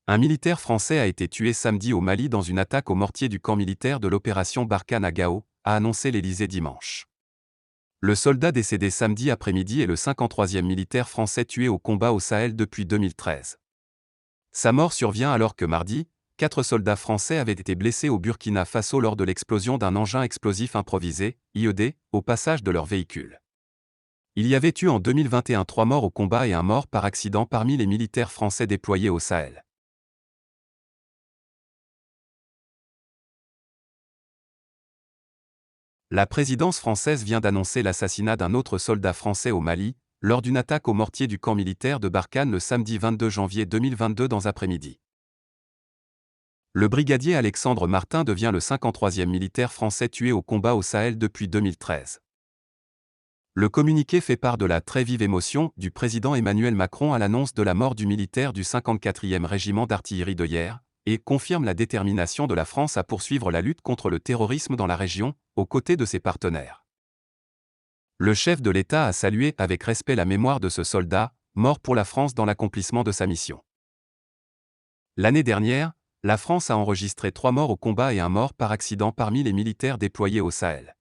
Un militaire français a été tué samedi au Mali dans une attaque au mortier du camp militaire de l'opération Barkhane à Gao, a annoncé l'Élysée dimanche. Le soldat décédé samedi après-midi est le 53e militaire français tué au combat au Sahel depuis 2013. Sa mort survient alors que mardi, 4 soldats français avaient été blessés au Burkina Faso lors de l'explosion d'un engin explosif improvisé, IED, au passage de leur véhicule. Il y avait eu en 2021 3 morts au combat et un mort par accident parmi les militaires français déployés au Sahel. La présidence française vient d'annoncer l'assassinat d'un autre soldat français au Mali, lors d'une attaque au mortier du camp militaire de Barkhane le samedi 22 janvier 2022 dans l'après-midi. Le brigadier Alexandre Martin devient le 53e militaire français tué au combat au Sahel depuis 2013. Le communiqué fait part de la très vive émotion du président Emmanuel Macron à l'annonce de la mort du militaire du 54e régiment d'artillerie de Hyères, et confirme la détermination de la France à poursuivre la lutte contre le terrorisme dans la région, aux côtés de ses partenaires. Le chef de l'État a salué avec respect la mémoire de ce soldat, mort pour la France dans l'accomplissement de sa mission. L'année dernière, la France a enregistré 3 morts au combat et un mort par accident parmi les militaires déployés au Sahel.